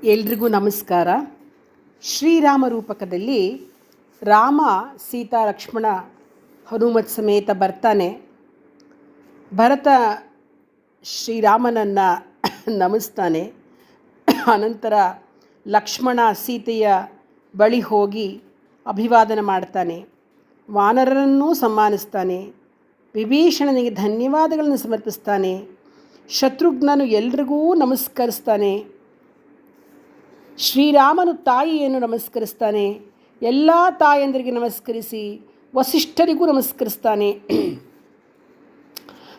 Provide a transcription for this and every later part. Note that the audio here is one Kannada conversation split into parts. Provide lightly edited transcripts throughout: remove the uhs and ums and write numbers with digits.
ಎಲ್ರಿಗೂ ನಮಸ್ಕಾರ. ಶ್ರೀರಾಮ ರೂಪಕದಲ್ಲಿ ರಾಮ, ಸೀತಾ, ಲಕ್ಷ್ಮಣ, ಹನುಮತ್ ಸಮೇತ ಬರ್ತಾನೆ. ಭರತ ಶ್ರೀರಾಮನನ್ನು ನಮಿಸ್ತಾನೆ. ಅನಂತರ ಲಕ್ಷ್ಮಣ ಸೀತೆಯ ಬಳಿ ಹೋಗಿ ಅಭಿವಾದನ ಮಾಡ್ತಾನೆ. ವಾನರರನ್ನೂ ಸನ್ಮಾನಿಸ್ತಾನೆ. ವಿಭೀಷಣನಿಗೆ ಧನ್ಯವಾದಗಳನ್ನು ಸಮರ್ಪಿಸ್ತಾನೆ. ಶತ್ರುಘ್ನನು ಎಲ್ರಿಗೂ ನಮಸ್ಕರಿಸ್ತಾನೆ. ಶ್ರೀರಾಮನು ತಾಯಿಯನ್ನು ನಮಸ್ಕರಿಸ್ತಾನೆ. ಎಲ್ಲ ತಾಯಂದರಿಗೆ ನಮಸ್ಕರಿಸಿ ವಸಿಷ್ಠರಿಗೂ ನಮಸ್ಕರಿಸ್ತಾನೆ.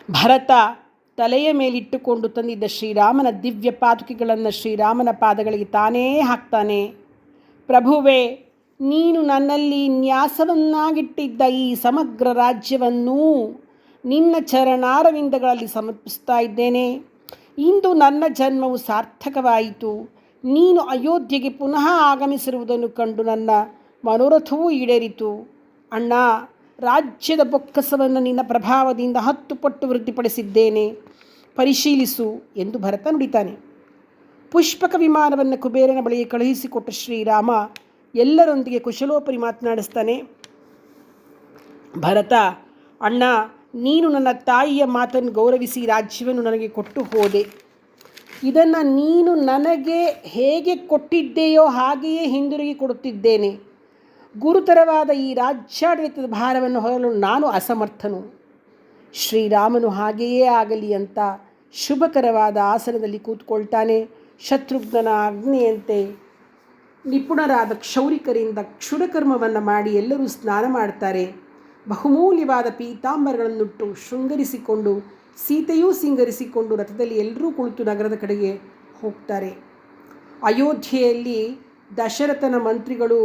ಭರತ ತಲೆಯ ಮೇಲಿಟ್ಟುಕೊಂಡು ತಂದಿದ್ದ ಶ್ರೀರಾಮನ ದಿವ್ಯ ಪಾದುಕೆಗಳನ್ನು ಶ್ರೀರಾಮನ ಪಾದಗಳಿಗೆ ತಾನೇ ಹಾಕ್ತಾನೆ. ಪ್ರಭುವೇ, ನೀನು ನನ್ನಲ್ಲಿ ನ್ಯಾಸವನ್ನಾಗಿಟ್ಟಿದ್ದ ಈ ಸಮಗ್ರ ರಾಜ್ಯವನ್ನೂ ನಿನ್ನ ಚರಣಾರವಿಂದಗಳಲ್ಲಿ ಸಮರ್ಪಿಸ್ತಾ ಇದ್ದೇನೆ. ಇಂದು ನನ್ನ ಜನ್ಮವು ಸಾರ್ಥಕವಾಯಿತು. ನೀನು ಅಯೋಧ್ಯೆಗೆ ಪುನಃ ಆಗಮಿಸಿರುವುದನ್ನು ಕಂಡು ನನ್ನ ಮನೋರಥವೂ ಈಡೇರಿತು. ಅಣ್ಣ, ರಾಜ್ಯದ ಬೊಕ್ಕಸವನ್ನು ನಿನ್ನ ಪ್ರಭಾವದಿಂದ 10 ಪಟ್ಟು ವೃದ್ಧಿಪಡಿಸಿದ್ದೇನೆ. ಪರಿಶೀಲಿಸು ಎಂದು ಭರತ ನುಡಿತಾನೆ. ಪುಷ್ಪಕ ವಿಮಾನವನ್ನು ಕುಬೇರನ ಬಳಿಗೆ ಕಳುಹಿಸಿಕೊಟ್ಟ ಶ್ರೀರಾಮ ಎಲ್ಲರೊಂದಿಗೆ ಕುಶಲೋಪರಿ ಮಾತನಾಡಿಸ್ತಾನೆ. ಭರತ, ಅಣ್ಣ, ನೀನು ನನ್ನ ತಾಯಿಯ ಮಾತನ್ನು ಗೌರವಿಸಿ ರಾಜ್ಯವನ್ನು ನನಗೆ ಕೊಟ್ಟು ಹೋದೆ. ಇದನ್ನು ನೀನು ನನಗೆ ಹೇಗೆ ಕೊಟ್ಟಿದ್ದೆಯೋ ಹಾಗೆಯೇ ಹಿಂದಿರುಗಿ ಕೊಡುತ್ತಿದ್ದೇನೆ. ಗುರುತರವಾದ ಈ ರಾಜ್ಯಾಡಳಿತದ ಭಾರವನ್ನು ಹೊರಲು ನಾನು ಅಸಮರ್ಥನು. ಶ್ರೀರಾಮನು ಹಾಗೆಯೇ ಆಗಲಿ ಅಂತ ಶುಭಕರವಾದ ಆಸನದಲ್ಲಿ ಕೂತ್ಕೊಳ್ತಾನೆ. ಶತ್ರುಘ್ನನ ಆಜ್ಞೆಯಂತೆ ನಿಪುಣರಾದ ಕ್ಷೌರಿಕರಿಂದ ಕ್ಷುರಕರ್ಮವನ್ನು ಮಾಡಿ ಎಲ್ಲರೂ ಸ್ನಾನ ಮಾಡ್ತಾರೆ. ಬಹುಮೂಲ್ಯವಾದ ಪೀತಾಂಬರಗಳನ್ನುಟ್ಟು ಶೃಂಗರಿಸಿಕೊಂಡು ಸೀತೆಯೂ ಸಿಂಗರಿಸಿಕೊಂಡು ರಥದಲ್ಲಿ ಎಲ್ಲರೂ ಕುಳಿತು ನಗರದ ಕಡೆಗೆ ಹೋಗ್ತಾರೆ. ಅಯೋಧ್ಯೆಯಲ್ಲಿ ದಶರಥನ ಮಂತ್ರಿಗಳು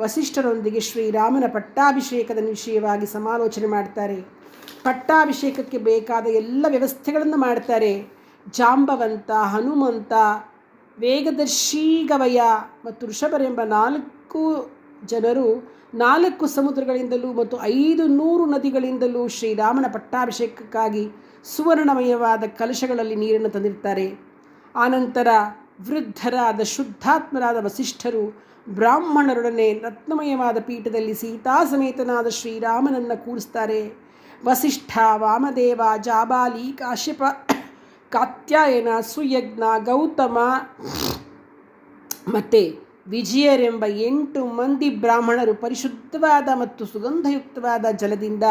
ವಸಿಷ್ಠರೊಂದಿಗೆ ಶ್ರೀರಾಮನ ಪಟ್ಟಾಭಿಷೇಕದ ವಿಷಯವಾಗಿ ಸಮಾಲೋಚನೆ ಮಾಡ್ತಾರೆ. ಪಟ್ಟಾಭಿಷೇಕಕ್ಕೆ ಬೇಕಾದ ಎಲ್ಲ ವ್ಯವಸ್ಥೆಗಳನ್ನು ಮಾಡ್ತಾರೆ. ಜಾಂಬವಂತ, ಹನುಮಂತ, ವೇಗದರ್ಶಿ ಗವಯ ಮತ್ತು ಋಷಭರೆಂಬ 4 ಜನರು 4 ಸಮುದ್ರಗಳಿಂದಲೂ ಮತ್ತು 500 ನದಿಗಳಿಂದಲೂ ಶ್ರೀರಾಮನ ಪಟ್ಟಾಭಿಷೇಕಕ್ಕಾಗಿ ಸುವರ್ಣಮಯವಾದ ಕಲಶಗಳಲ್ಲಿ ನೀರನ್ನು ತಂದಿರ್ತಾರೆ. ಆನಂತರ ವೃದ್ಧರಾದ ಶುದ್ಧಾತ್ಮರಾದ ವಸಿಷ್ಠರು ಬ್ರಾಹ್ಮಣರೊಡನೆ ರತ್ನಮಯವಾದ ಪೀಠದಲ್ಲಿ ಸೀತಾ ಸಮೇತನಾದ ಶ್ರೀರಾಮನನ್ನು ಕೂರಿಸ್ತಾರೆ. ವಸಿಷ್ಠ, ವಾಮದೇವ, ಜಾಬಾಲಿ, ಕಾಶ್ಯಪ, ಕಾತ್ಯಾಯನ, ಸುಯಜ್ಞ, ಗೌತಮ ಮತ್ತು ವಿಜಯರೆಂಬ 8 ಮಂದಿ ಬ್ರಾಹ್ಮಣರು ಪರಿಶುದ್ಧವಾದ ಮತ್ತು ಸುಗಂಧಯುಕ್ತವಾದ ಜಲದಿಂದ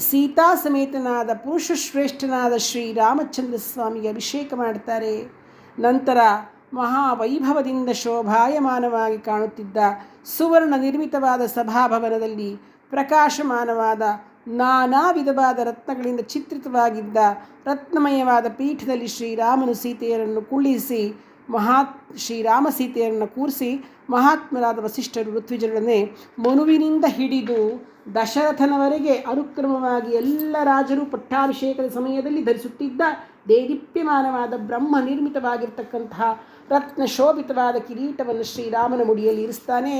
ಸೀತಾ ಸಮೇತನಾದ ಪುರುಷಶ್ರೇಷ್ಠನಾದ ಶ್ರೀರಾಮಚಂದ್ರ ಸ್ವಾಮಿಗೆ ಅಭಿಷೇಕ ಮಾಡ್ತಾರೆ. ನಂತರ ಮಹಾವೈಭವದಿಂದ ಶೋಭಾಯಮಾನವಾಗಿ ಕಾಣುತ್ತಿದ್ದ ಸುವರ್ಣ ನಿರ್ಮಿತವಾದ ಸಭಾಭವನದಲ್ಲಿ ಪ್ರಕಾಶಮಾನವಾದ ನಾನಾ ವಿಧವಾದ ರತ್ನಗಳಿಂದ ಚಿತ್ರಿತವಾಗಿದ್ದ ರತ್ನಮಯವಾದ ಪೀಠದಲ್ಲಿ ಶ್ರೀರಾಮನು ಸೀತೆಯರನ್ನು ಕುಳ್ಳಿಸಿ ಶ್ರೀರಾಮ ಸೀತೆಯರನ್ನು ಕೂರಿಸಿ ಮಹಾತ್ಮರಾದ ವಸಿಷ್ಠರು ಋತ್ವಿಜರೊಡನೆ ಮನುವಿನಿಂದ ಹಿಡಿದು ದಶರಥನವರೆಗೆ ಅನುಕ್ರಮವಾಗಿ ಎಲ್ಲ ರಾಜರು ಪಟ್ಟಾಭಿಷೇಕದ ಸಮಯದಲ್ಲಿ ಧರಿಸುತ್ತಿದ್ದ ದೇದೀಪ್ಯಮಾನವಾದ ಬ್ರಹ್ಮ ನಿರ್ಮಿತವಾಗಿರ್ತಕ್ಕಂತಹ ರತ್ನ ಶೋಭಿತವಾದ ಕಿರೀಟವನ್ನು ಶ್ರೀರಾಮನ ಮುಡಿಯಲ್ಲಿ ಇರಿಸ್ತಾನೆ.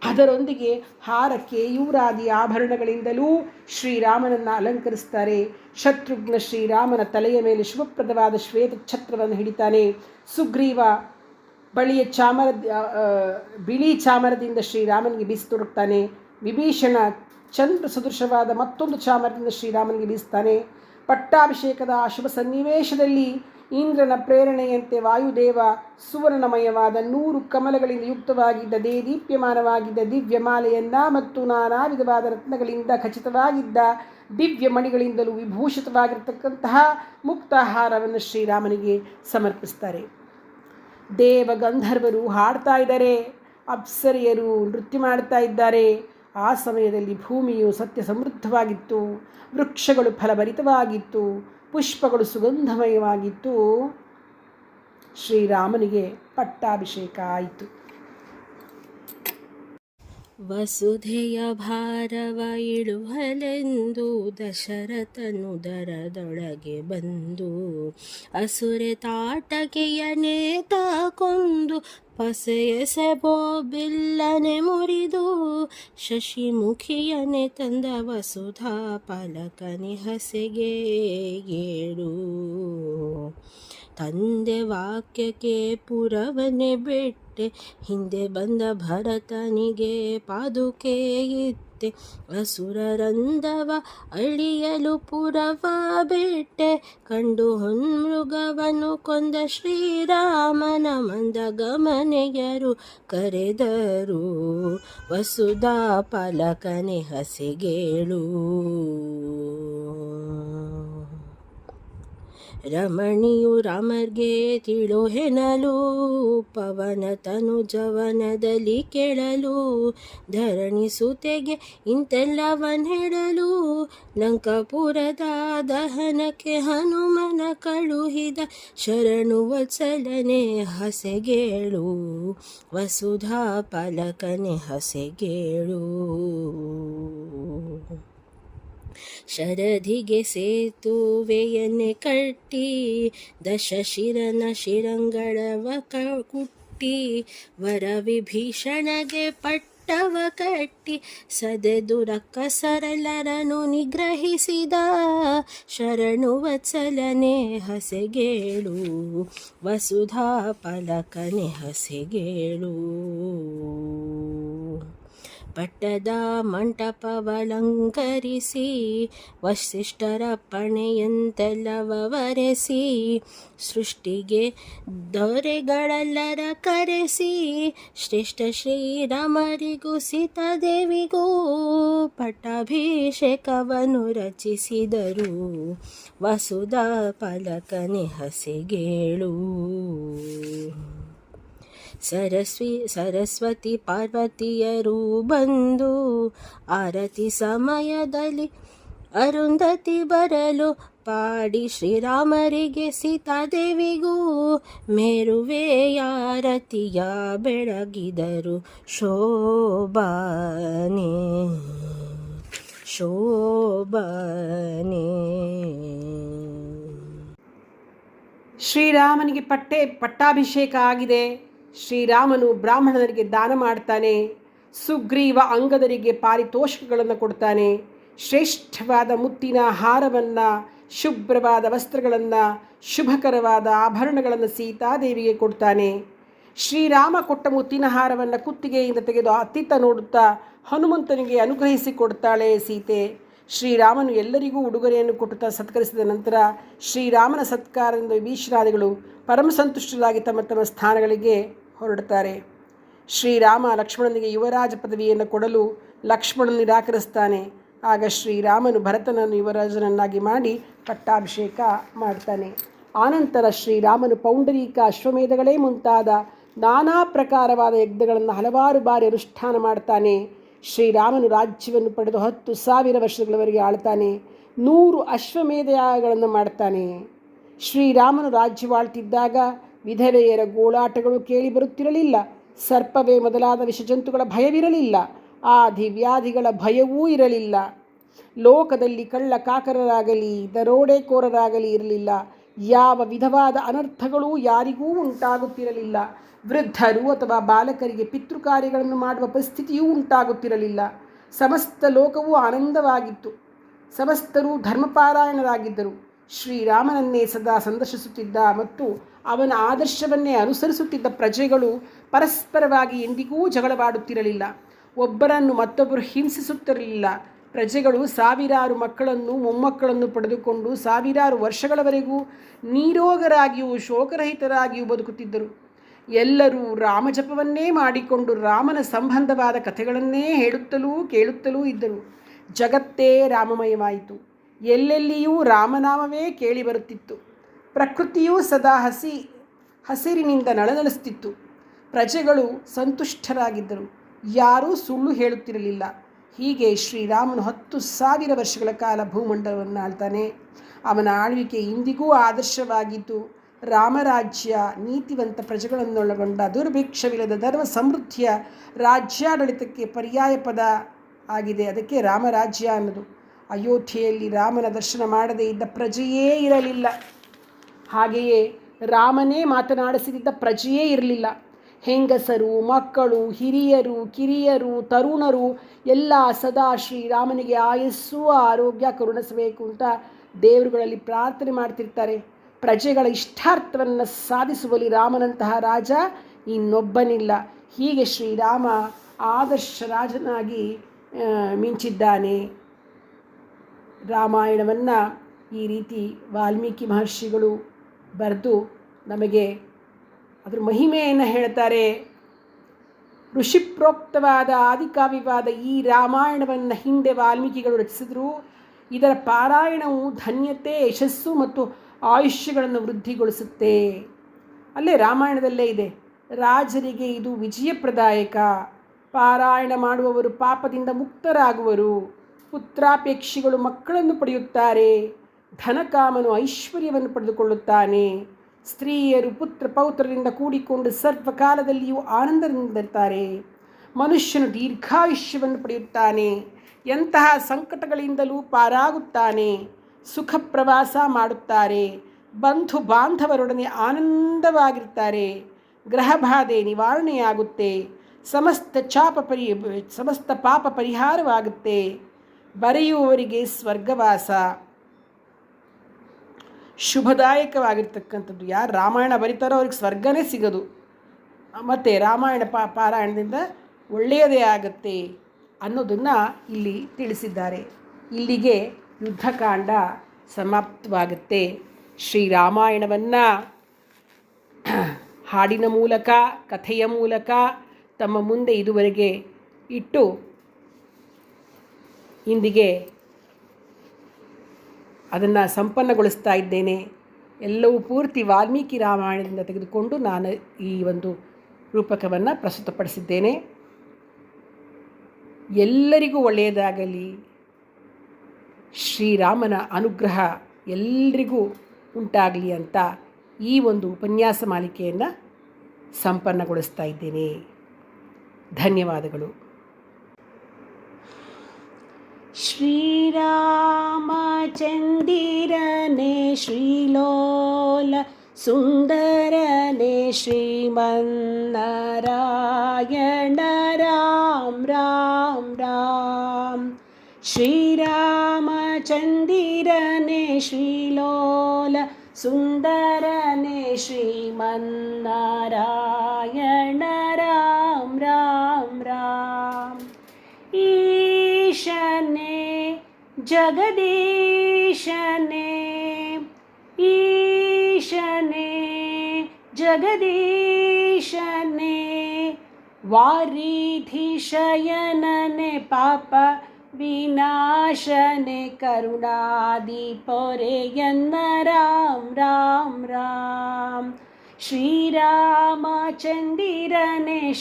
ಅದರೊಂದಿಗೆ ಹಾರ, ಕೇಯೂರಾದಿ ಆಭರಣಗಳಿಂದಲೂ ಶ್ರೀರಾಮನನ್ನು ಅಲಂಕರಿಸ್ತಾರೆ. ಶತ್ರುಘ್ನ ಶ್ರೀರಾಮನ ತಲೆಯ ಮೇಲೆ ಶುಭಪ್ರದವಾದ ಶ್ವೇತ ಛತ್ರವನ್ನು ಹಿಡಿತಾನೆ. ಸುಗ್ರೀವ ಬಳಿಯ ಬಿಳಿ ಚಾಮರದಿಂದ ಶ್ರೀರಾಮನಿಗೆ ಬೀಸಿತೊಡಗ್ತಾನೆ. ವಿಭೀಷಣ ಚಂದ್ರ ಸದೃಶವಾದ ಮತ್ತೊಂದು ಚಾಮರದಿಂದ ಶ್ರೀರಾಮನಿಗೆ ಬೀಸ್ತಾನೆ. ಪಟ್ಟಾಭಿಷೇಕದ ಆ ಶುಭ ಸನ್ನಿವೇಶದಲ್ಲಿ ಇಂದ್ರನ ಪ್ರೇರಣೆಯಂತೆ ವಾಯುದೇವ ಸುವರ್ಣಮಯವಾದ 100 ಕಮಲಗಳಿಂದ ಯುಕ್ತವಾಗಿದ್ದ ದೇದೀಪ್ಯಮಾನವಾಗಿದ್ದ ದಿವ್ಯ ಮಾಲೆಯನ್ನು ಮತ್ತು ನಾನಾ ವಿಧವಾದ ರತ್ನಗಳಿಂದ ಖಚಿತವಾಗಿದ್ದ ದಿವ್ಯ ಮಣಿಗಳಿಂದಲೂ ವಿಭೂಷಿತವಾಗಿರ್ತಕ್ಕಂತಹ ಮುಕ್ತಾಹಾರವನ್ನು ಶ್ರೀರಾಮನಿಗೆ ಸಮರ್ಪಿಸ್ತಾರೆ. ದೇವಗಂಧರ್ವರು ಹಾಡ್ತಾ ಇದ್ದಾರೆ, ಅಪ್ಸರಿಯರು ನೃತ್ಯ ಮಾಡ್ತಾ ಇದ್ದಾರೆ. ಆ ಸಮಯದಲ್ಲಿ ಭೂಮಿಯು ಸತ್ಯ ಸಮೃದ್ಧವಾಗಿತ್ತು, ವೃಕ್ಷಗಳು ಫಲಭರಿತವಾಗಿತ್ತು, ಪುಷ್ಪಗಳು ಸುಗಂಧಮಯವಾಗಿತ್ತು. ಶ್ರೀರಾಮನಿಗೆ ಪಟ್ಟಾಭಿಷೇಕ ಆಯಿತು. ವಸುಧೆಯ ಭಾರವ ಇಳುವಲೆಂದು ದಶರಥನು ದರದೊಳಗೆ ಬಂದು ಅಸುರೆ ತಾಟಕೆಯನೇ ತಾಕೊಂದು ಪಸೆಯಸೆಬೋ ಬಿಲ್ಲನೆ ಮುರಿದು ಶಶಿಮುಖಿಯನೆ ತಂದ ವಸುಧಾ ಪಲಕನಿ ಹಸೆಗೆ ಏಳು ತಂದೆ ವಾಕ್ಯಕ್ಕೆ ಪುರವನ್ನೇ ಬಿಟ್ಟೆ, ಹಿಂದೆ ಬಂದ ಭರತನಿಗೆ ಪಾದುಕೆ ಇತ್ತೆ. ಅಸುರರಂದವ ಅಳಿಯಲು ಪುರವ ಬಿಟ್ಟೆ, ಕಂಡು ಹೊನ್ಮೃಗವನ್ನು ಕೊಂದ ಶ್ರೀರಾಮನ ಮಂದಗಮನೆಯರು ಕರೆದರು. ವಸುಧಾ ಪಾಲಕನೆ ಹಸೆಗೇಳು, ರಮಣಿಯು ರಾಮರ್ಗೆ ತಿಳೋ ಹೆಣಲು, ಪವನ ತನು ಜವನದಲ್ಲಿ ಕೆಳಲು. ಧರಣಿ ಸುತೆಗೆ ಇಂತೆಲ್ಲವನ್ ಹೇಳಲು, ಲಂಕಾಪುರದ ದಹನಕ್ಕೆ ಹನುಮನ ಕಳುಹಿದ ಶರಣು ವತ್ಸಲನೆ ಹಸೆಗೇಳು. ವಸುಧಾ ಪಾಲಕನೆ ಹಸೆಗೇಳು. ಶರಧಿಗೆ ಸೇತುವೆಯನ್ನೇ ಕಟ್ಟಿ, ದಶಶಿರನ ಶಿರಂಗಳವ ಕುಟ್ಟಿ, ವರ ವಿಭೀಷಣಗೆ ಪಟ್ಟವ ಕಟ್ಟಿ, ಸದೆದು ರಕ್ಕಸರೆಲ್ಲರನ್ನು ನಿಗ್ರಹಿಸಿದ ಶರಣು ವತ್ಸಲನೆ ಹಸೆಗೇಳು. ವಸುಧಾ ಪಾಲಕನೆ ಹಸೆಗೇಳು. ಪಟ್ಟದ ಮಂಟಪವಲಂಕರಿಸಿ, ವಸಿಷ್ಠರ ಪಣೆಯಂತೆಲ್ಲವ ವರೆಸಿ, ಸೃಷ್ಟಿಗೆ ದೊರೆಗಳೆಲ್ಲರ ಕರೆಸಿ, ಶ್ರೇಷ್ಠ ಶ್ರೀರಾಮರಿಗೂ ಸೀತಾದೇವಿಗೂ ಪಟ್ಟಾಭಿಷೇಕವನ್ನು ರಚಿಸಿದರು. ವಸುಧಾ ಪಾಲಕನೆ ಹಸೆಗೇಳು. ಸರಸ್ವತಿ ಪಾರ್ವತಿಯರು ಬಂದು, ಆರತಿ ಸಮಯದಲ್ಲಿ ಅರುಂಧತಿ ಬರಲು, ಪಾಡಿ ಶ್ರೀರಾಮರಿಗೆ ಸೀತಾದೇವಿಗೂ ಮೇರುವೆಯಾರತಿಯ ಬೆಳಗಿದರು. ಶೋಭಾನೆ ಶೋಭಾನೆ. ಶ್ರೀರಾಮನಿಗೆ ಪಟ್ಟಾಭಿಷೇಕ ಆಗಿದೆ. ಶ್ರೀರಾಮನು ಬ್ರಾಹ್ಮಣರಿಗೆ ದಾನ ಮಾಡ್ತಾನೆ. ಸುಗ್ರೀವ ಅಂಗದರಿಗೆ ಪಾರಿತೋಷಕಗಳನ್ನು ಕೊಡ್ತಾನೆ. ಶ್ರೇಷ್ಠವಾದ ಮುತ್ತಿನ ಹಾರವನ್ನು, ಶುಭ್ರವಾದ ವಸ್ತ್ರಗಳನ್ನು, ಶುಭಕರವಾದ ಆಭರಣಗಳನ್ನು ಸೀತಾದೇವಿಗೆ ಕೊಡ್ತಾನೆ. ಶ್ರೀರಾಮ ಕೊಟ್ಟ ಮುತ್ತಿನ ಹಾರವನ್ನು ಕುತ್ತಿಗೆಯಿಂದ ತೆಗೆದು ಅತ್ತಿತ್ತ ನೋಡುತ್ತಾ ಹನುಮಂತನಿಗೆ ಅನುಗ್ರಹಿಸಿ ಕೊಡ್ತಾಳೆ ಸೀತೆ. ಶ್ರೀರಾಮನು ಎಲ್ಲರಿಗೂ ಉಡುಗೊರೆಯನ್ನು ಕೊಟ್ಟುತ್ತಾ ಸತ್ಕರಿಸಿದ ನಂತರ ಶ್ರೀರಾಮನ ಸತ್ಕಾರದಿಂದ ವಿಭೀಷಣಾದಿಗಳು ಪರಮ ಸಂತುಷ್ಟರಾಗಿ ತಮ್ಮ ತಮ್ಮ ಸ್ಥಾನಗಳಿಗೆ ಹೊರಡುತ್ತಾರೆ. ಶ್ರೀರಾಮ ಲಕ್ಷ್ಮಣನಿಗೆ ಯುವರಾಜ ಪದವಿಯನ್ನು ಕೊಡಲು ಲಕ್ಷ್ಮಣನು ನಿರಾಕರಿಸ್ತಾನೆ. ಆಗ ಶ್ರೀರಾಮನು ಭರತನನ್ನು ಯುವರಾಜನನ್ನಾಗಿ ಮಾಡಿ ಪಟ್ಟಾಭಿಷೇಕ ಮಾಡ್ತಾನೆ. ಆನಂತರ ಶ್ರೀರಾಮನು ಪೌಂಡರೀಕ, ಅಶ್ವಮೇಧಗಳೇ ಮುಂತಾದ ನಾನಾ ಪ್ರಕಾರವಾದ ಯಜ್ಞಗಳನ್ನು ಹಲವಾರು ಬಾರಿ ಅನುಷ್ಠಾನ ಮಾಡ್ತಾನೆ. ಶ್ರೀರಾಮನು ರಾಜ್ಯವನ್ನು ಪಡೆದು 10,000 ವರ್ಷಗಳವರೆಗೆ ಆಳ್ತಾನೆ. 100 ಅಶ್ವಮೇಧ ಯಾಗಗಳನ್ನು ಮಾಡ್ತಾನೆ. ಶ್ರೀರಾಮನು ರಾಜ್ಯವಾಳ್ತಿದ್ದಾಗ ವಿಧವೆಯರ ಗೋಳಾಟಗಳು ಕೇಳಿ ಬರುತ್ತಿರಲಿಲ್ಲ. ಸರ್ಪವೇ ಮೊದಲಾದ ವಿಷಜಂತುಗಳ ಭಯವಿರಲಿಲ್ಲ. ಆದಿವ್ಯಾಧಿಗಳ ಭಯವೂ ಇರಲಿಲ್ಲ. ಲೋಕದಲ್ಲಿ ಕಳ್ಳ ಕಾಕರರಾಗಲಿ ದರೋಡೆಕೋರರಾಗಲಿ ಇರಲಿಲ್ಲ. ಯಾವ ವಿಧವಾದ ಅನರ್ಥಗಳೂ ಯಾರಿಗೂ ಉಂಟಾಗುತ್ತಿರಲಿಲ್ಲ. ವೃದ್ಧರು ಅಥವಾ ಬಾಲಕರಿಗೆ ಪಿತೃಕಾರ್ಯಗಳನ್ನು ಮಾಡುವ ಪರಿಸ್ಥಿತಿಯೂ ಉಂಟಾಗುತ್ತಿರಲಿಲ್ಲ. ಸಮಸ್ತ ಲೋಕವೂ ಆನಂದವಾಗಿತ್ತು. ಸಮಸ್ತರೂ ಧರ್ಮಪಾರಾಯಣರಾಗಿದ್ದರು. ಶ್ರೀರಾಮನನ್ನೇ ಸದಾ ಸಂದರ್ಶಿಸುತ್ತಿದ್ದ ಮತ್ತು ಅವನ ಆದರ್ಶವನ್ನೇ ಅನುಸರಿಸುತ್ತಿದ್ದ ಪ್ರಜೆಗಳು ಪರಸ್ಪರವಾಗಿ ಎಂದಿಗೂ ಜಗಳವಾಡುತ್ತಿರಲಿಲ್ಲ. ಒಬ್ಬರನ್ನು ಮತ್ತೊಬ್ಬರು ಹಿಂಸಿಸುತ್ತಿರಲಿಲ್ಲ. ಪ್ರಜೆಗಳು ಸಾವಿರಾರು ಮಕ್ಕಳನ್ನು ಮೊಮ್ಮಕ್ಕಳನ್ನು ಪಡೆದುಕೊಂಡು ಸಾವಿರಾರು ವರ್ಷಗಳವರೆಗೂ ನೀರೋಗರಾಗಿಯೂ ಶೋಕರಹಿತರಾಗಿಯೂ ಬದುಕುತ್ತಿದ್ದರು. ಎಲ್ಲರೂ ರಾಮಜಪವನ್ನೇ ಮಾಡಿಕೊಂಡು ರಾಮನ ಸಂಬಂಧವಾದ ಕಥೆಗಳನ್ನೇ ಹೇಳುತ್ತಲೂ ಕೇಳುತ್ತಲೂ ಇದ್ದರು. ಜಗತ್ತೇ ರಾಮಮಯವಾಯಿತು. ಎಲ್ಲೆಲ್ಲಿಯೂ ರಾಮನಾಮವೇ ಕೇಳಿಬರುತ್ತಿತ್ತು. ಪ್ರಕೃತಿಯೂ ಸದಾ ಹಸಿರಿನಿಂದ ನಳನಳಿಸುತ್ತಿತ್ತು. ಪ್ರಜೆಗಳು ಸಂತುಷ್ಟರಾಗಿದ್ದರು. ಯಾರೂ ಸುಳ್ಳು ಹೇಳುತ್ತಿರಲಿಲ್ಲ. ಹೀಗೆ ಶ್ರೀರಾಮನು 10,000 ವರ್ಷಗಳ ಕಾಲ ಭೂಮಂಡಲವನ್ನು ಆಳ್ತಾನೆ. ಅವನ ಆಳ್ವಿಕೆ ಇಂದಿಗೂ ಆದರ್ಶವಾಗಿದ್ದು, ರಾಮರಾಜ್ಯ ನೀತಿವಂತ ಪ್ರಜೆಗಳನ್ನೊಳಗೊಂಡ ದುರ್ಭಿಕ್ಷವಿಲ್ಲದ ಧರ್ಮ ಸಮೃದ್ಧಿಯ ರಾಜ್ಯಾಡಳಿತಕ್ಕೆ ಪರ್ಯಾಯ ಪದ ಆಗಿದೆ. ಅದಕ್ಕೆ ರಾಮರಾಜ್ಯ ಅನ್ನೋದು. ಅಯೋಧ್ಯೆಯಲ್ಲಿ ರಾಮನ ದರ್ಶನ ಮಾಡದೇ ಇದ್ದ ಪ್ರಜೆಯೇ ಇರಲಿಲ್ಲ. ಹಾಗೆಯೇ ರಾಮನೇ ಮಾತನಾಡಿಸಿದ್ದ ಪ್ರಜೆಯೇ ಇರಲಿಲ್ಲ. ಹೆಂಗಸರು, ಮಕ್ಕಳು, ಹಿರಿಯರು, ಕಿರಿಯರು, ತರುಣರು ಎಲ್ಲ ಸದಾ ಶ್ರೀರಾಮನಿಗೆ ಆಯಸ್ಸು ಆರೋಗ್ಯ ಕರುಣಿಸಬೇಕು ಅಂತ ದೇವರುಗಳಲ್ಲಿ ಪ್ರಾರ್ಥನೆ ಮಾಡ್ತಿರ್ತಾರೆ. ಪ್ರಜೆಗಳ ಇಷ್ಟಾರ್ಥವನ್ನು ಸಾಧಿಸುವಲ್ಲಿ ರಾಮನಂತಹ ರಾಜ ಇನ್ನೊಬ್ಬನಿಲ್ಲ. ಹೀಗೆ ಶ್ರೀರಾಮ ಆದರ್ಶ ರಾಜನಾಗಿ ಮಿಂಚಿದ್ದಾನೆ. ರಾಮಾಯಣವನ್ನು ಈ ರೀತಿ ವಾಲ್ಮೀಕಿ ಮಹರ್ಷಿಗಳು ಬರೆದು ನಮಗೆ ಅದರ ಮಹಿಮೆಯನ್ನು ಹೇಳ್ತಾರೆ. ಋಷಿಪ್ರೋಕ್ತವಾದ ಆದಿಕಾವ್ಯವಾದ ಈ ರಾಮಾಯಣವನ್ನು ಹಿಂದೆ ವಾಲ್ಮೀಕಿಗಳು ರಚಿಸಿದ್ರು. ಇದರ ಪಾರಾಯಣವು ಧನ್ಯತೆ, ಯಶಸ್ಸು ಮತ್ತು ಆಯುಷ್ಯಗಳನ್ನು ವೃದ್ಧಿಗೊಳಿಸುತ್ತೆ. ಅಲ್ಲೇ ರಾಮಾಯಣದಲ್ಲೇ ಇದೆ, ರಾಜರಿಗೆ ಇದು ವಿಜಯಪ್ರದಾಯಕ. ಪಾರಾಯಣ ಮಾಡುವವರು ಪಾಪದಿಂದ ಮುಕ್ತರಾಗುವರು. ಪುತ್ರಾಪೇಕ್ಷಿಗಳು ಮಕ್ಕಳನ್ನು ಪಡೆಯುತ್ತಾರೆ. ಧನಕಾಮನು ಐಶ್ವರ್ಯವನ್ನು ಪಡೆದುಕೊಳ್ಳುತ್ತಾನೆ. ಸ್ತ್ರೀಯರು ಪುತ್ರ ಪೌತ್ರರಿಂದ ಕೂಡಿಕೊಂಡು ಸರ್ವಕಾಲದಲ್ಲಿಯೂ ಆನಂದದಿಂದಿರ್ತಾರೆ. ಮನುಷ್ಯನು ದೀರ್ಘಾಯುಷ್ಯವನ್ನು ಪಡೆಯುತ್ತಾನೆ. ಎಂತಹ ಸಂಕಟಗಳಿಂದಲೂ ಪಾರಾಗುತ್ತಾನೆ. ಸುಖ ಪ್ರವಾಸ ಮಾಡುತ್ತಾರೆ. ಬಂಧು ಬಾಂಧವರೊಡನೆ ಆನಂದವಾಗಿರ್ತಾರೆ. ಗ್ರಹಬಾಧೆ ನಿವಾರಣೆಯಾಗುತ್ತೆ. ಸಮಸ್ತ ಪಾಪ ಪರಿಹಾರವಾಗುತ್ತೆ. ಬರೆಯುವವರಿಗೆ ಸ್ವರ್ಗವಾಸ ಶುಭದಾಯಕವಾಗಿರ್ತಕ್ಕಂಥದ್ದು. ಯಾರು ರಾಮಾಯಣ ಬರೀತಾರೋ ಅವ್ರಿಗೆ ಸ್ವರ್ಗನೇ ಸಿಗೋದು. ಮತ್ತು ರಾಮಾಯಣ ಪಾರಾಯಣದಿಂದ ಒಳ್ಳೆಯದೇ ಆಗುತ್ತೆ ಅನ್ನೋದನ್ನು ಇಲ್ಲಿ ತಿಳಿಸಿದ್ದಾರೆ. ಇಲ್ಲಿಗೆ ಯುದ್ಧಕಾಂಡ ಸಮಾಪ್ತವಾಗುತ್ತೆ. ಶ್ರೀರಾಮಾಯಣವನ್ನು ಹಾಡಿನ ಮೂಲಕ, ಕಥೆಯ ಮೂಲಕ ತಮ್ಮ ಮುಂದೆ ಇದುವರೆಗೆ ಇಟ್ಟು ಇಂದಿಗೆ ಅದನ್ನು ಸಂಪನ್ನಗೊಳಿಸ್ತಾ ಇದ್ದೇನೆ. ಎಲ್ಲವೂ ಪೂರ್ತಿ ವಾಲ್ಮೀಕಿ ರಾಮಾಯಣದಿಂದ ತೆಗೆದುಕೊಂಡು ನಾನು ಈ ಒಂದು ರೂಪಕವನ್ನು ಪ್ರಸ್ತುತಪಡಿಸಿದ್ದೇನೆ. ಎಲ್ಲರಿಗೂ ಒಳ್ಳೆಯದಾಗಲಿ. ಶ್ರೀರಾಮನ ಅನುಗ್ರಹ ಎಲ್ಲರಿಗೂ ಉಂಟಾಗಲಿ ಅಂತ ಈ ಒಂದು ಉಪನ್ಯಾಸ ಮಾಲಿಕೆಯನ್ನು ಸಂಪನ್ನಗೊಳಿಸ್ತಾ ಇದ್ದೇನೆ. ಧನ್ಯವಾದಗಳು. ಶ್ರೀರಾಮಚಂದಿರನೆ ಶ್ರೀಲೋಲ ಸುಂದರನೆ ಶ್ರೀಮನ್ನಾರಾಯಣ ರಾಮ್ ರಾಮ್ ರಾಮ್. ಶ್ರೀರಾಮಚಂದಿರನೆ ಶ್ರೀಲೋಲ ಸುಂದರನೆ ಶ್ರೀಮನ್ನಾರಾಯಣ ರಾಮ್ ರಾಮ್ ರಾಮ್. ಈಶನೆ ಜಗದೀಶನೆ ಈಶನೆ ಜಗದೀಶನೆ ವಾರಿಧಿಶಯನನೆ ಪಾಪ ವಿನಾಶನೆ ಕರುಣಾದಿಪೊರೆಯನ್ನ ರಾಮ್ ರಾಮ್ ರಾಮ್. ಶ್ರೀರಾಮಚಂದಿರನೆ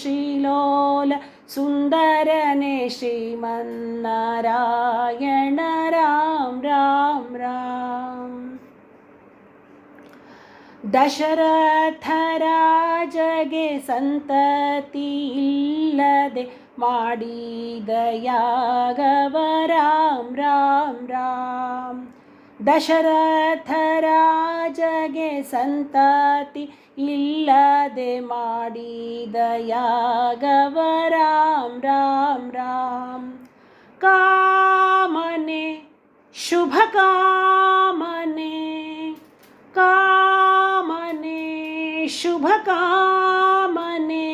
ಶ್ರೀಲೋಲ ಸುಂದರನೆ ಶ್ರೀಮನ್ನಾರಾಯಣ ರಾಮ್ ರಾಮ್ ರಾಮ್. ದಶರಥ ರಾಜಗೆ ಸಂತತಿ ಇಲ್ಲದೆ ಮಾಡಿದ ಯಾಗವ ರಾಮ್ ರಾಮ್ ರಾಮ್. ದಶರಥ ರಾಜಗೆ ಸಂತತಿ ಇಲ್ಲದೆ ಮಾಡಿದ ಯಾಗವ ರಾಮ್ ರಾಮ್ ರಾಮ್. ಕಾಮನೆ ಶುಭ ಕಾಮನೆ ಕಾಮನೆ ಶುಭ ಕಾಮನೆ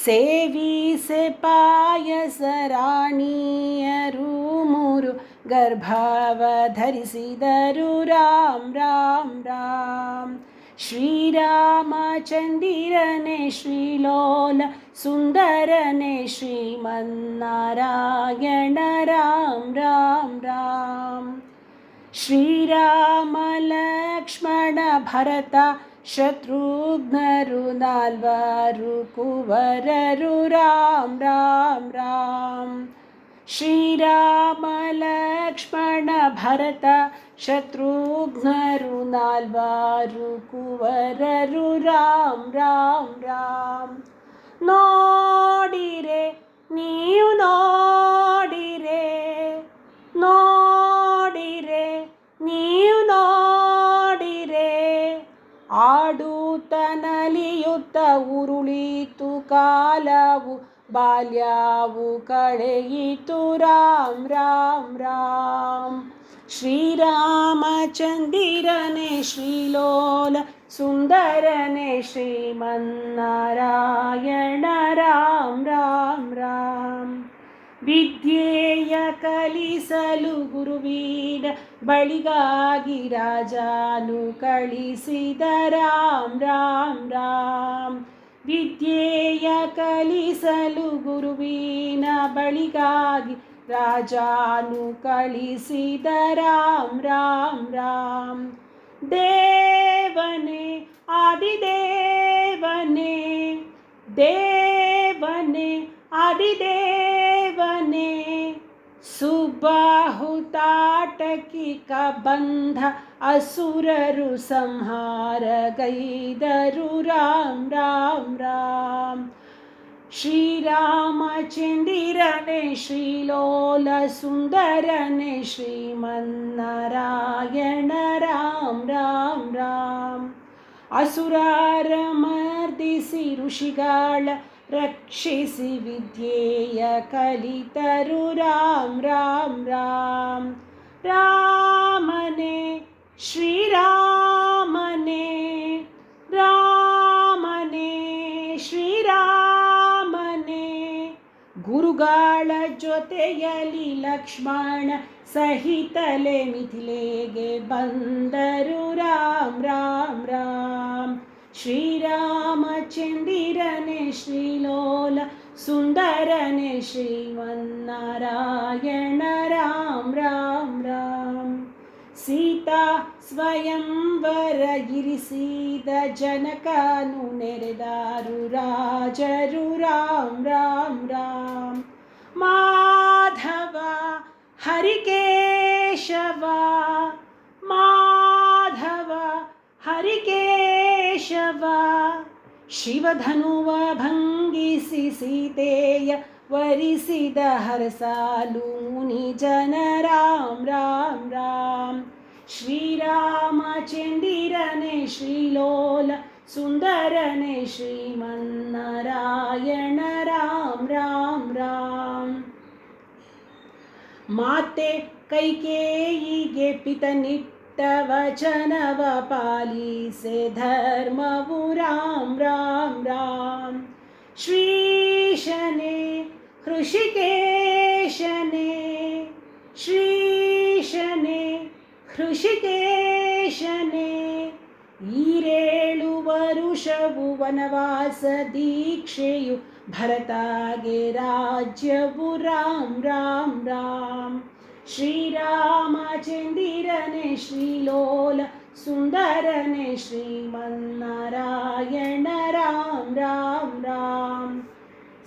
ಸೇವಿಸೆ ಪಾಯಸ ರಾಣಿಯರು ಮೂರು ಗರ್ಭವ ಧರಿಸಿದರು ರಾಮ್ ರಾಮ್ ರಾಮ್. ಶ್ರೀರಾಮಚಂದಿರನೆ ಶ್ರೀಲೋಲ ಸುಂದರನೆ ಶ್ರೀಮನ್ನಾರಾಯಣ ರಾಮ್ ರಾಮ್ ರಾಮ್. ಶ್ರೀರಾಮ ಲಕ್ಷ್ಮಣ ಭರತ ಶತ್ರುಘ್ನರು ನಾಲ್ವರು ಕುವರರು ರಾಮ್ ರಾಮ್ ರಾಮ್. ಶ್ರೀರಾಮ ಲಕ್ಷ್ಮಣ ಭರತ ಶತ್ರುಘ್ನರು ನಾಲ್ವರು ಕುವರರು ರಾಮ್ ರಾಮ್ ರಾಮ್. ನೋಡಿರೆ ನೀವು ನೋಡಿರೆ ನೋಡಿರೆ ನೀವು ನೋಡಿರೆ ಆಡುತ್ತ ನಲಿಯುತ್ತ ಉರುಳಿತು ಕಾಲವು ಬಾಲ್ಯವು ಕಳೆಯಿತು ರಾಮ್ ರಾಮ್ ರಾಮ್. ಶ್ರೀರಾಮಚಂದಿರನೆ ಶ್ರೀಲೋಲ ಸುಂದರನೆ ಶ್ರೀಮನ್ನಾರಾಯಣ ರಾಮ್ ರಾಮ್ ರಾಮ್. ವಿದ್ಯೆಯ ಕಲಿಸಲು ಗುರುವಿನ ಬಳಿಗಾಗಿ ರಾಜನು ಕಳಿಸಿದ ರಾಮ್ ರಾಮ್ ರಾಮ್. ವಿದ್ಯೆಯ ಕಲಿಸಲು ಗುರುವಿನ ಬಳಿಗಾಗಿ ರಾಜನು ಕಳಿಸಿದ ರಾಮ್ ರಾಮ್ ರಾಮ್. ದೇವನೇ ಆದಿದೇವನೇ ದೇವನೇ ಆದಿದೇವನೇ ಸುಬಾಹುತಾಟಕಿ ಕಬಂಧ ಅಸುರರು ಸಂಹಾರ ಗೈದರು ರಾಮ್ ರಾಮ್ ರಾಮ್. ಶ್ರೀರಾಮಚಂದಿರನೆ ಶ್ರೀಲೋಲ ಸುಂದರನೆ ಶ್ರೀಮನ್ನಾರಾಯಣ ರಾಮ್ ರಾಮ್ ರಾಮ್. ಅಸುರರ ಮರ್ದಿಸಿ ಋಷಿಗಳ ರಕ್ಷಿಸಿ ವಿದ್ಯೆಯ ಕಲಿತರು ರಾಮ್ ರಾಮ್ ರಾಮ್. ರಾಮನೇ ಶ್ರೀರಾಮನೇ ರಾಮನೇ ಶ್ರೀರಾಮನೇ. ಗುರುಗಳ ಜೊತೆಯಲ್ಲಿ ಲಕ್ಷ್ಮಣ ಸಹಿತಲೆ ಮಿಥಿಲೆಗೆ ಬಂದರು ರಾಮ್ ರಾಮ್ ರಾಮ್. ಶ್ರೀರಾಮಚಂದಿರನೆ ಶ್ರೀಲೋಲ ಸುಂದರನೆ ಶ್ರೀಮನ್ನಾರಾಯಣ ರಾಮ್ ರಾಮ್ ರಾಮ್. ಸೀತಾ ಸ್ವಯಂವರ ಇರಿಸಿದ ಜನಕನು ನೆರೆದಾರು ರಾಜರು ರಾಮ್ ರಾಮ್ ರಾಮ್. ಮಾಧವ ಹರಿಕೇಶವ ಮಾಧವ ಹರಿಕೇಶವ. ಶಿವಧನುವ ಭಂಗಿಸಿ ಸೀತೆಯ ವರಿಸಿದ ಹರಸಾಲು ಮುನಿ ಜನ ರಾಮ್ ರಾಮ್ ರಾಮ್. ಶ್ರೀರಾಮಚಂದಿರನೆ ಶ್ರೀಲೋಲ ಸುಂದರನೆ ಶ್ರೀಮನ್ನಾರಾಯಣ ರಾಮ್ ರಾಮ್ ರಾಮ್. ಮಾತೆ ಕೈಕೇಯಿಗೆ ಪಿತನಿಟ್ಟ ವಚನವ ಪಾಲಿಸೆ ಧರ್ಮವು ರಾಮ್ ರಾಮ್ ರಾಮ್. ಶ್ರೀಶನೇ ಹೃಷಿಕೇಶನೇ ಶ್ರೀಶನೇ ಹೃಷಿಕೇಶನೇ. ಈರೇಳು ವರುಷವು ವನವಾಸ ದೀಕ್ಷೆಯು ಭರತಾಗೆ ರಾಜ್ಯವು ರಾಮ್ ರಾಮ್ ರಾಮ್. ಶ್ರೀರಾಮಚಂದಿರನೆ ಶ್ರೀಲೋಲ ಸುಂದರನೆ ಶ್ರೀಮನ್ನಾರಾಯಣ ರಾಮ್ ರಾಮ್ ರಾಮ್.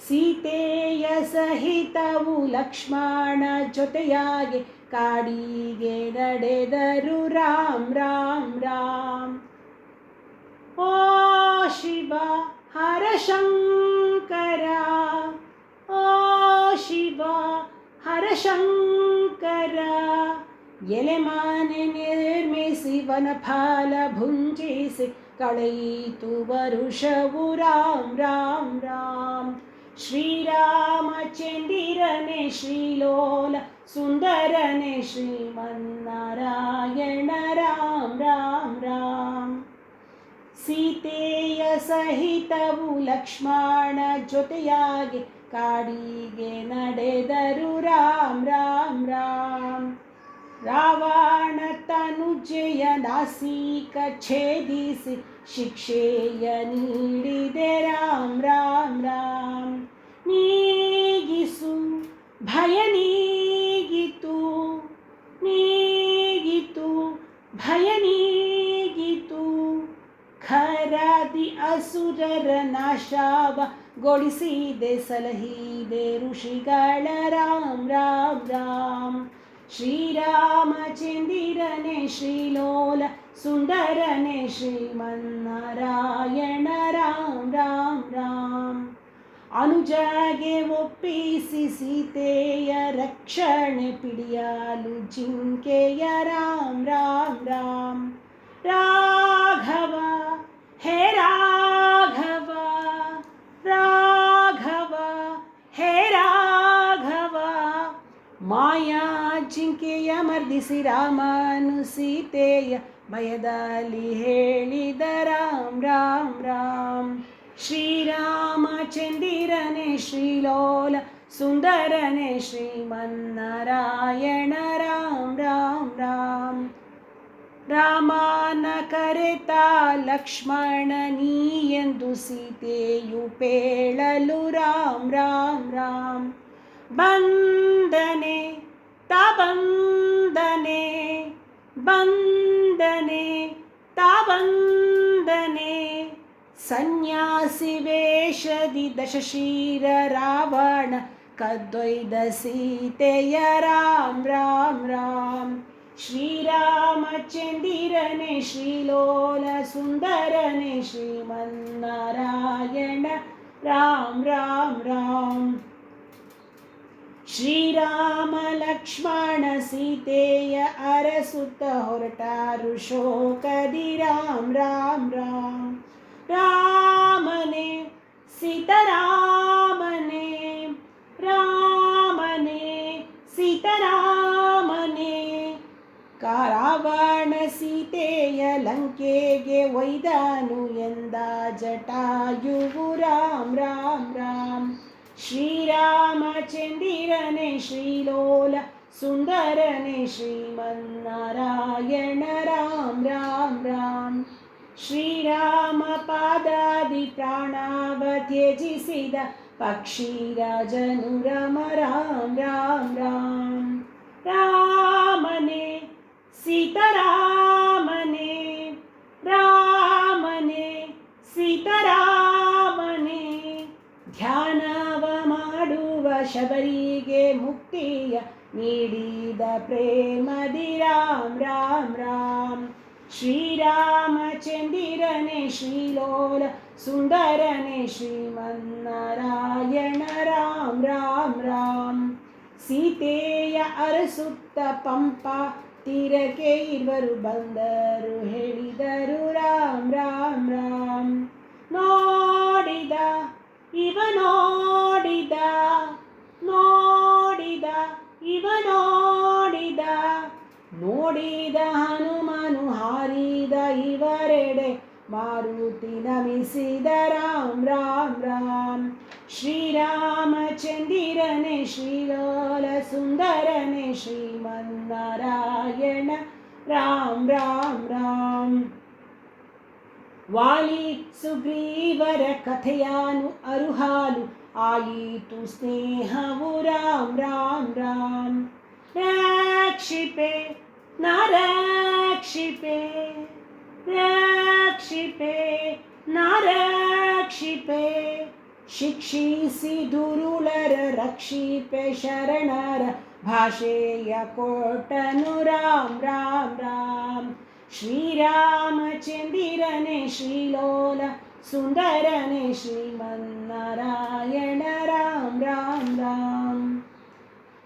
ಸೀತೆಯ ಸಹಿತವು ಲಕ್ಷ್ಮಣ ಜೊತೆಯಾಗಿ ಕಾಡಿಗೆ ನಡೆದರು ರಾಮ್ ರಾಮ್ ರಾಮ್. ಓ ಶಿವ ಹರಶಂಕರ ಓ ಶಿವ ಹರಶಂಕರ. ಎಲೆಮಾನೆ ನಿರ್ಮಿಸಿ ವನಫಲ ಭುಂಜಿಸಿ ಕಳೆಯಿತು ವರುಷವು ರಾಮ್ ರಾಮ್ ರಾಮ್. ಶ್ರೀರಾಮಚಂದಿರನೆ ಶ್ರೀಲೋಲ ಸುಂದರನೆ ಶ್ರೀಮನ್ನಾರಾಯಣ ರಾಮ್ ರಾಮ್ ರಾಮ್. ಸೀತೆಯ ಸಹಿತವು ಲಕ್ಷ್ಮಣ ಜೊತೆಯಾಗಿ ಕಾಡಿಗೆ ನಡೆದರು ರಾಮ್ ರಾಮ್ ರಾಮ್. ರಾವಣ ತನುಜೆಯ ನಾಸಿಕ ಛೇದಿಸಿ ಶಿಕ್ಷೆಯ ನೀಡಿದೆ ರಾಮ್ ರಾಮ್ ರಾಮ್. ನೀಗಿಸು ಭಯ ನೀಗಿತು ನೀಗಿತು ಭಯ ನೀಗಿತು. ಖರಾದಿ ಅಸುರರ ನಾಶವ ಗೊಳಿಸಿದೆ ಸಲಹಿದೆ ಋಷಿಗಳ ರಾಮ್ ರಾಮ್ ರಾಮ್. ಶ್ರೀರಾಮಚಂದಿರನೆ ಶ್ರೀಲೋಲ ಸುಂದರನೆ ಶ್ರೀಮನ್ನಾರಾಯಣ ರಾಮ್ ರಾಮ್ ರಾಮ್. ಅನುಜಗೆ ಒಪ್ಪಿಸಿ ಸೀತೆಯ ರಕ್ಷಣೆ ಪಿಡಿಯಲು ಜಿಂಕೆಯ ರಾಮ್ ರಾಮ್ ರಾಮ್. ರಾಘವ ಹೇ ರಾಘವ ರಾಘವ ಹೇ ರಾಘವ. ಮಾಯಾ ಜಿಂಕೆಯ ಮರ್ದಿಸಿ ರಾಮನು ಸೀತೆಯ ಭಯದಲ್ಲಿ ಹೇಳಿದ ರಾಮ್ ರಾಮ್ ರಾಮ್. ಶ್ರೀರಾಮಚಂದಿರನೇ ಶ್ರೀಲೋಲ ಸುಂದರನೇ ಶ್ರೀಮನ್ನಾರಾಯಣ ರಾಮ್ ರಾಮ್ ರಾಮ್. ರಾಮನ ಕರೆತ ಲಕ್ಷ್ಮಣ ನೀ ಎಂದು ಸೀತೆಯು ಪೇಳಲು ರಾಮ್ ರಾಮ್ ರಾಮ್. ಬಂದನೆ ತಾ ಬಂದನೆ ಬಂದನೆ ತಾ ಬಂದನೆ ಸನ್ಯಾಸಿ ವೇಷದಿ ದಶಶೀರ ರಾವಣ ಕದ್ದೊಯ್ದ ಸೀತೆಯ ರಾಮ್ ರಾಮ್ ರಾಮ್. ಶ್ರೀರಾಮಚಂದಿರನೇ ಶ್ರೀಲೋಲ ಸುಂದರನೇ ಶ್ರೀಮನ್ನಾರಾಯಣ ರಾಮ್ ರಾಮ್ ರಾಮ್. ಶ್ರೀರಾಮ ಲಕ್ಷ್ಮಣ ಸೀತೆಯ ಅರಸುತ್ತ ಹೊರಟಾರು ಶೋಕದಿ ರಾಮ್ ರಾಮ್ ರಾಮ್. ರಾಮನೇ ಸೀತಾರಾಮನೇ ರಾಮನೇ ಸೀತಾರಾಮನೇ ರಾವಣ ಸೀತೆಯ ಲಂಕೆಗೆ ಒಯ್ದನು ಎಂದ ಜಟಾಯುವು ರಾಮ್ ರಾಮ್ ರಾಮ್. ಶ್ರೀರಾಮಚಂದಿರನೇ ಶ್ರೀಲೋಲ ಸುಂದರನೇ ಶ್ರೀಮನ್ನಾರಾಯಣ ರಾಮ್ ರಾಮ್ ರಾಮ್. ಶ್ರೀರಾಮ ಪಾದಾದಿ ಪ್ರಾಣವ ತ್ಯಜಿಸಿದ ಪಕ್ಷಿರಾಜನು ರಾಮ ರಾಮ್ ರಾಮ್ ರಾಮ್. ರಾಮನೇ ಸೀತಾರಾಮನೇ ರಾಮನೇ ಸೀತಾರಾಮನೇ ಧ್ಯಾನವ ಮಾಡುವ ಶಬರಿಗೆ ಮುಕ್ತಿಯ ನೀಡಿದ ಪ್ರೇಮದಿ ರಾಮ್ ರಾಮ್ ರಾಮ್. ಶ್ರೀರಾಮಚಂದಿರನೇ ಶ್ರೀಲೋಲ ಸುಂದರನೇ ಶ್ರೀಮನ್ನಾರಾಯಣ ರಾಮ್ ರಾಮ್ ರಾಮ್. ಸೀತೆಯ ಅರಸುತ್ತ ಪಂಪ ತೀರಕ್ಕೆ ಇರುವರು ಬಂದರು ಹೇಳಿದರು ರಾಮ್ ರಾಮ್ ರಾಮ್. ನೋಡಿದ ಇವ ನೋಡಿದ ನೋಡಿದ ಇವ ನೋಡಿದ ನೋಡಿದ ಹನುಮನು ಹಾರಿದ ಇವರೆಡೆ ಮಾರುತಿ ನಮಿಸಿದ ರಾಮ್ ರಾಮ್ ರಾಮ್. ಶ್ರೀರಾಮಚಂದಿರನೇ ಶ್ರೀಲೋಲ ಸುಂದರನೇ ಶ್ರೀಮನ್ನಾರಾಯಣ ರಾಮ್ ರಾಮ್ ರಾಮ್. ವಾಲಿ ಸುಗ್ರೀವರ ಕಥೆಯಾನು ಅರುಹಾಲು ಆಯಿತು ಸ್ನೇಹವು ರಾಮ್ ರಾಮ್ ರಾಮ್. ರಕ್ಷಿಪೆ ನರಕ್ಷಿಪೆ ರಕ್ಷಿಪೆ ನರಕ್ಷಿಪೆ ಶಿಕ್ಷಿಸಿ ದುರುಳರ ರಕ್ಷಿಪೆ ಶರಣರ ಭಾಷೆಯ ಕೊಟ್ಟನು ರಾಮ್ ರಾಮ್ ರಾಮ್. ಶ್ರೀರಾಮಚಂದಿರನೇ ಶ್ರೀಲೋಲ ಸುಂದರನೇ ಶ್ರೀಮನ್ನಾರಾಯಣ ರಾಮ್ ರಾಮ್ ರಾಮ್.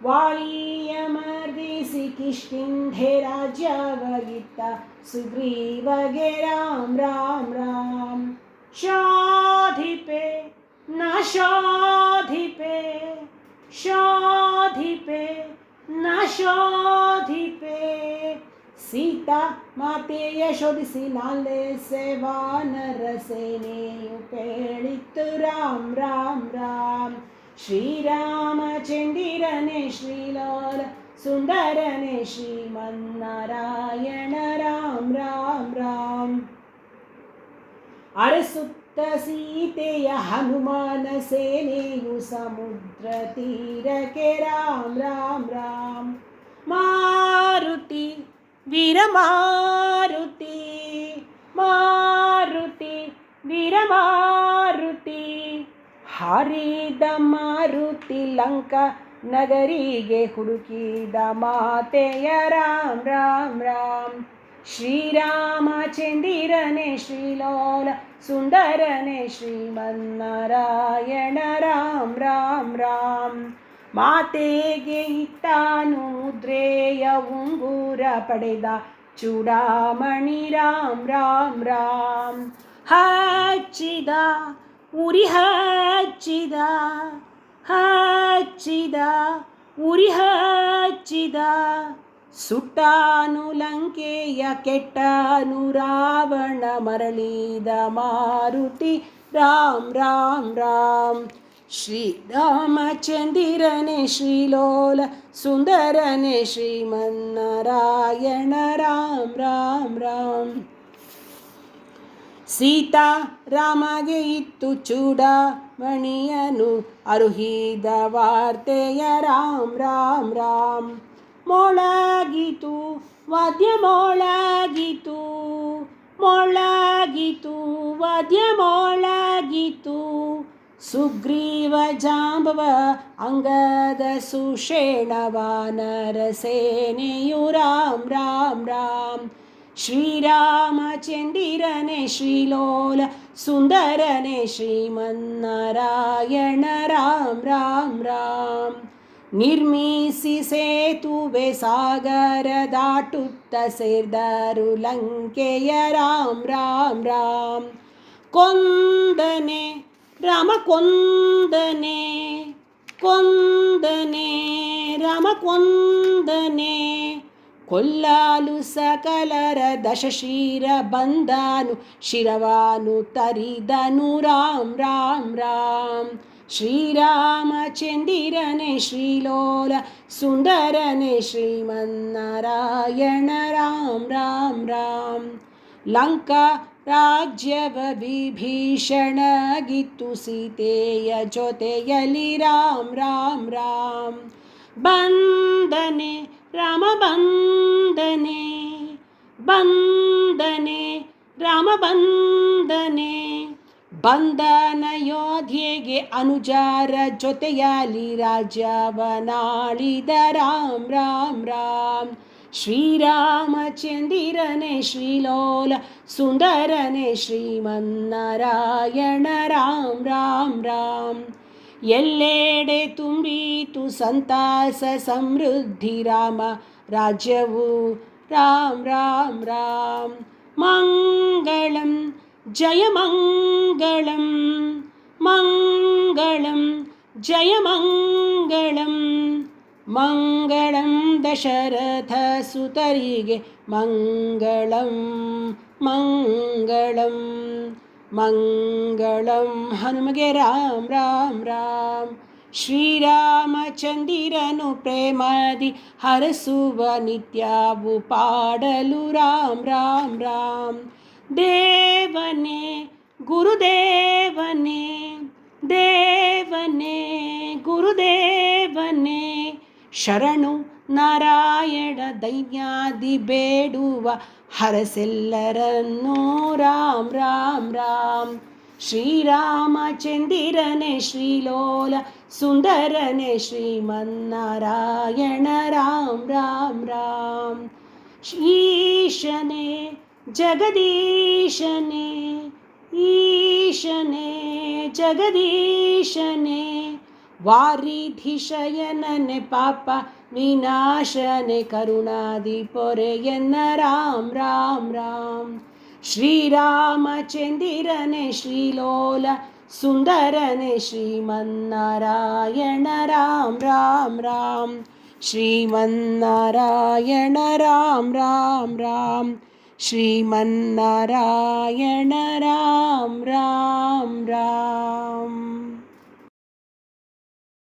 ವಾಲಿಯ ಮರ್ದಿಸಿ ಕಿಷ್ಕಿಂಧೆ ರಾಜ್ಯವಗಿತ್ತ ಸುಗ್ರೀವಗೆ ರಾಮ್ ರಾಮ್ ರಾಮ್. ಶೋಧಿಪೆ ನ ಶೋಧಿಪೆ ಶೋಧಿಪೆ ನ ಶೋಧಿಪೆ ಸೀತಾ ಮಾತೆಯ ಶೋಧಿಸಿ ನಾಲ್ಲೆ ಸೇವಾನರ ಸೇನೆಯು ಪೇಳಿತ್ತು ರಾಮ್ ರಾಮ್ ರಾಮ್. ಶ್ರೀರಾಮಚಂದಿರನೇ ಶ್ರೀಲೋಲ ಸುಂದರನೇ ಶ್ರೀಮನ್ನಾರಾಯಣ ರಾಮ್ ರಾಮ್ ರಾಮ್. ಅರಸುತ್ತ ಸೀತೆಯ ಹನುಮಾನ ಸೇನೆಯು ಸಮುದ್ರ ತೀರಕ್ಕೆ ರಾಮ್ ರಾಮ್ ರಾಮ್. ಮಾರುತಿ ವೀರಮಾರುತಿ ಮಾರುತಿ ವೀರಮಾರುತಿ ಹಾರಿದ ಮಾರುತಿ ಲಂಕಾ ನಗರಿಗೆ ಹುಡುಕಿದ ಮಾತೆಯ ರಾಮ್ ರಾಮ್ ರಾಮ್. ಶ್ರೀರಾಮಚಂದಿರನೇ ಶ್ರೀಲೋಲ ಸುಂದರನೇ ಶ್ರೀಮನ್ನಾರಾಯಣ ರಾಮ್ ರಾಮ್ ರಾಮ್. ಮಾತೆಗೆ ಇತ್ತಾನು ಮುದ್ರೆಯ ಉಂಗುರ ಪಡೆದ ಚೂಡಾಮಣಿ ರಾಮ್ ರಾಮ್ ರಾಮ್. ಹಚ್ಚಿದ ಉರಿ ಹಚ್ಚಿದ ಹಚ್ಚಿದ ಉರಿ ಹಚ್ಚಿದ ಸುಟ್ಟಾನು ಲಂಕೆಯ ಕೆಟ್ಟನು ರಾವಣ ಮರಳಿದ ಮಾರುತಿ ರಾಮ್ ರಾಮ್ ರಾಮ್. ಶ್ರೀರಾಮಚಂದಿರನೇ ಶ್ರೀಲೋಲ ಸುಂದರನೇ ಶ್ರೀಮನ್ನಾರಾಯಣ ರಾಮ್ ರಾಮ್ ರಾಮ್. ಸೀತಾ ರಾಮಗೆ ಇತ್ತು ಚೂಡಾಮಣಿಯನು ಅರುಹಿದ ವಾರ್ತೆಯ ರಾಮ್ ರಾಮ್ ರಾಮ್. ಮೊಳಗಿತು ವಾದ್ಯ ಮೊಳಗಿತು ಮೊಳಗಿತು ವಾದ್ಯ ಮೊಳಗಿತು. ಸುಗ್ರೀವ ಜಾಂಬವ ಅಂಗದ ಸುಷೇಣ ವಾನರ ಸೇನೆಯು ರಾಮ್ ರಾಮ್ ರಾಮ್. ಶ್ರೀರಾಮಚಂದಿರನೇ ಶ್ರೀಲೋಲ ಸುಂದರನೇ ಶ್ರೀಮನ್ನಾರಾಯಣ ರಾಮ್ ರಾಮ್ ರಾಮ್. ನಿರ್ಮಿಸಿ ಸೇತುವೆ ಸಾಗರ ದಾಟುತ್ತ ಸೇರ್ದರು ಲಂಕೆಯ ರಾಮ್ ರಾಮ್ ರಾಮ್. ಕೊಂದನೆ ರಾಮ ಕೊಂದನೆ ಕೊಂದನೆ ರಾಮ ಕೊಂದನೆ. ಕೊಲ್ಲಲು ಸಕಲರ ದಶಶಿರ ಬಂದನು ಶಿರವಾನು ತರಿದನು ರಾಮ್ ರಾಮ್ ರಾಮ್. ಶ್ರೀರಾಮಚಂದಿರನೇ ಶ್ರೀಲೋಲ ಸುಂದರನೇ ಶ್ರೀಮನ್ನಾರಾಯಣ ರಾಮ್ ರಾಮ್ ರಾಮ್. ಲಂಕಾ ರಾಜ್ಯವ ವಿಭೀಷಣಗಿತ್ತು ಸೀತೆಯ ಜೊತೆಯಲ್ಲಿ ರಾಮ್ ರಾಮ್ ರಾಮ್. ಬಂದನೆ ರಾಮ ಬಂದನೆ ಬಂದನೆ ರಾಮ ಬಂದನೆ. ಬಂದನ ಯೋಧ್ಯೆಗೆ ಅನುಜಾರ ಜೊತೆಯಲ್ಲಿ ರಾಜ್ಯವನಾಳಿದ ರಾಮ್ ರಾಮ್ ರಾಮ್. ಶ್ರೀರಾಮಚಂದಿರನೇ ಶ್ರೀಲೋಲ ಸುಂದರನೇ ಶ್ರೀಮನ್ನಾರಾಯಣ ರಾಮ್ ರಾಮ್ ರಾಮ್. ಎಲ್ಲೆಡೆ ತುಂಬಿತು ಸಂತಾಸ ಸಮೃದ್ಧಿ ರಾಮ ರಾಜ್ಯವು ರಾಮ್ ರಾಮ್ ರಾಮ್. ಮಂಗಳಂ ಜಯ ಮಂಗಳಂ ಮಂಗಳಂ ಜಯ ಮಂಗಳಂ. ಮಂಗಳಂ ದಶರಥ ಸುತರಿಗೆ ಮಂಗಳಂ ಮಂಗಳಂ ಮಂಗಳಂ. ಹನುಮಗೆ ರಾಮ್ ರಾಮ್ ರಾಮ್. ಶ್ರೀರಾಮಚಂದಿರನು ಪ್ರೇಮದಿ ಹರಸುವ ನಿತ್ಯವು ಪಾಡಲು ರಾಮ್ ರಾಮ್ ರಾಮ್. ದೇವನೇ ಗುರುದೇವನೇ ದೇವನೇ ಗುರುದೇವನೇ. ಶರಣು ನಾರಾಯಣ ದೈನ್ಯಾದಿ ಬೇಡುವ ಹರಸೆಲ್ಲರನ್ನೂ ರಾಮ್ ರಾಮ್ ರಾಮ್. ಶ್ರೀರಾಮಚಂದಿರನೇ ಶ್ರೀಲೋಲ ಸುಂದರನೇ ಶ್ರೀಮನ್ನಾರಾಯಣ ರಾಮ್ ರಾಮ್ ರಾಮ್. ಈಶನೇ ಜಗದೀಶನೇ ಈಶನೇ ಜಗದೀಶನೇ. ವಾರಿಧಿಶಯನನೆ ಪಾಪ ವಿನಾಶನೆ ಕರುಣಾದಿ ಪೊರೆಯನ್ನ ರಾಮ್ ರಾಮ್ ರಾಮ್. ಶ್ರೀರಾಮಚಂದಿರನೇ ಶ್ರೀಲೋಲ ಸುಂದರನೇ ಶ್ರೀಮನ್ನಾರಾಯಣ ರಾಮ್ ರಾಮ್ ರಾಮ್. ಶ್ರೀಮನ್ನಾರಾಯಣ ರಾಮ್ ರಾಮ್ ರಾಮ್. ಶ್ರೀಮನ್ನಾರಾಯಣ ರಾಮ್ ರಾಮ್ ರಾಮ್.